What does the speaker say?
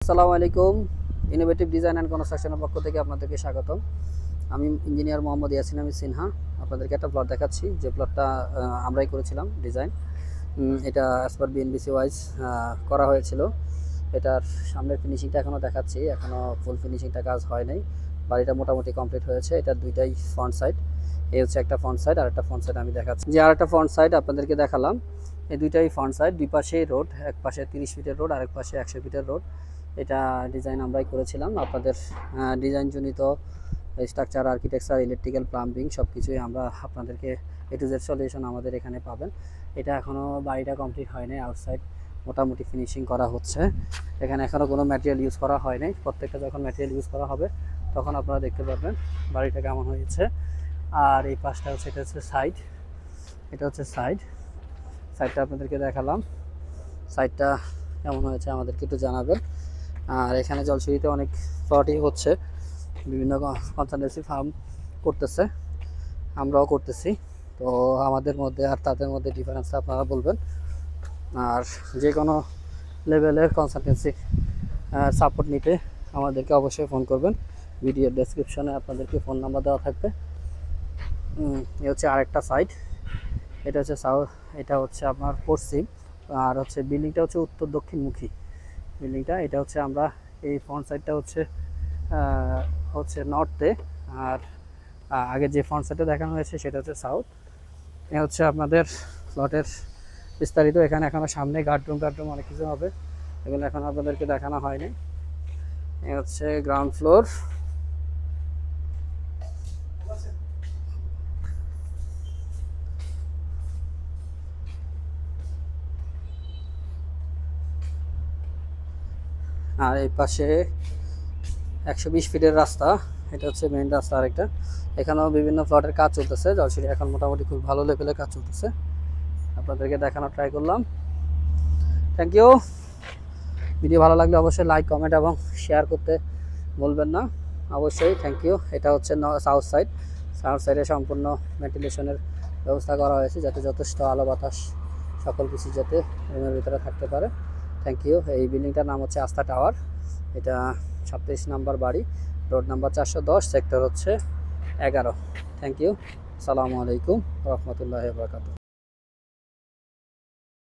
আসসালামু আলাইকুম। Innovative design and কনস্ট্রাকশনের পক্ষ থেকে আপনাদেরকে স্বাগতম। আমি ইঞ্জিনিয়ার মোহাম্মদ ইয়াসিন আহমেদ সিনহা। আপনাদেরকে একটা প্লট দেখাচ্ছি, যে প্লটটা আমরাই করেছিলাম ডিজাইন। এটা অ্যাজ পার বিএনবিসি ওয়াইজ করা হয়েছিল। এটার সামনের ফিনিশিংটা এখনও দেখাচ্ছি, এখনও ফুল ফিনিশিংটা কাজ হয় নাই। বাড়িটা মোটামুটি কমপ্লিট হয়েছে। এটার দুইটাই ফ্রন্ট সাইড। এই হচ্ছে একটা ফ্রন্ট সাইড, আর একটা ফ্রন্ট সাইড আমি দেখাচ্ছি। যে আর একটা ফ্রন্ট সাইড আপনাদেরকে দেখালাম। এই দুইটাই ফ্রন্ট সাইড, দুই পাশেই রোড, এক পাশে 30 ফিটের রোড, আরেক পাশে 100 ফিটের রোড। এটা ডিজাইন আমরাই করেছিলাম। আপনাদের ডিজাইনজনিত স্ট্রাকচার, আর্কিটেকচার, ইলেকট্রিক্যাল, প্লাম্বিং সব কিছুই আমরা আপনাদেরকে এ টু জেড সলিউশন আমাদের এখানে পাবেন। এটা এখনও বাড়িটা কমপ্লিট হয়নি, আউটসাইড মোটামুটি ফিনিশিং করা হচ্ছে। এখানে এখনও কোনো ম্যাটেরিয়াল ইউজ করা হয় নাই। প্রত্যেকটা যখন ম্যাটেরিয়াল ইউজ করা হবে তখন আপনারা দেখতে পারবেন বাড়িটা কেমন হয়েছে। আর এই পাশটা হচ্ছে, এটা হচ্ছে সাইড, এটা হচ্ছে সাইডটা আপনাদেরকে দেখালাম। সাইডটা কেমন হয়েছে আমাদেরকে একটু জানাবেন। আর এখানে জলসিঁড়িতে অনেক প্লটই হচ্ছে, বিভিন্ন কনসালটেন্সি ফার্ম করতেছে, আমরাও করতেছি। তো আমাদের মধ্যে আর তাদের মধ্যে ডিফারেন্সটা আপনারা বলবেন। আর যে কোনো লেভেলের কনসালটেন্সি সাপোর্ট নিতে আমাদেরকে অবশ্যই ফোন করবেন। ভিডিওর ডেসক্রিপশনে আপনাদেরকে ফোন নাম্বার দেওয়া থাকবে। এ হচ্ছে আরেকটা সাইড, এটা হচ্ছে সাউথ, এটা হচ্ছে আপনার পশ্চিম, আর হচ্ছে বিল্ডিংটা হচ্ছে উত্তর দক্ষিণমুখী বিল্ডিংটা। এটা হচ্ছে আমরা এই ফ্রন্ট সাইডটা হচ্ছে নর্থে, আর আগে যে ফ্রন্ট সাইডটা দেখানো হয়েছে সেটা হচ্ছে সাউথ। এ হচ্ছে আপনাদের প্লটের বিস্তারিত। এখানে এখনো সামনে গার্ডরুম অনেক কিছু হবে, এগুলো এখন আপনাদেরকে দেখানো হয়নি। এ হচ্ছে গ্রাউন্ড ফ্লোর। আর এই পাশে 120 ফিটের রাস্তা, এটা হচ্ছে মেইন রাস্তা। আরেকটা এখানেও বিভিন্ন প্লটের কাজ চলতেছে। জলসিঁড়ি এখন মোটামুটি খুব ভালো লেভেলের কাজ চলতেছে, আপনাদেরকে দেখানোর ট্রাই করলাম। Thank you. ভিডিও ভালো লাগলে অবশ্যই লাইক, কমেন্ট এবং শেয়ার করতে বলবেন না, অবশ্যই। Thank you. এটা হচ্ছে সাউথ সাইডে সম্পূর্ণ ভেন্টিলেশনের ব্যবস্থা করা হয়েছে, যাতে যথেষ্ট আলো বাতাস সকল কিছু যাতে রুমের ভিতরে থাকতে পারে। Thank you. এই বিল্ডিংটার নাম হচ্ছে আস্থা টাওয়ার। এটা 36 নাম্বার বাড়ি, রোড নাম্বার 410, সেক্টর হচ্ছে 11। Thank you. আসসালামু আলাইকুম রহমতুল্লাহি ওয়া বারাকাতুহু।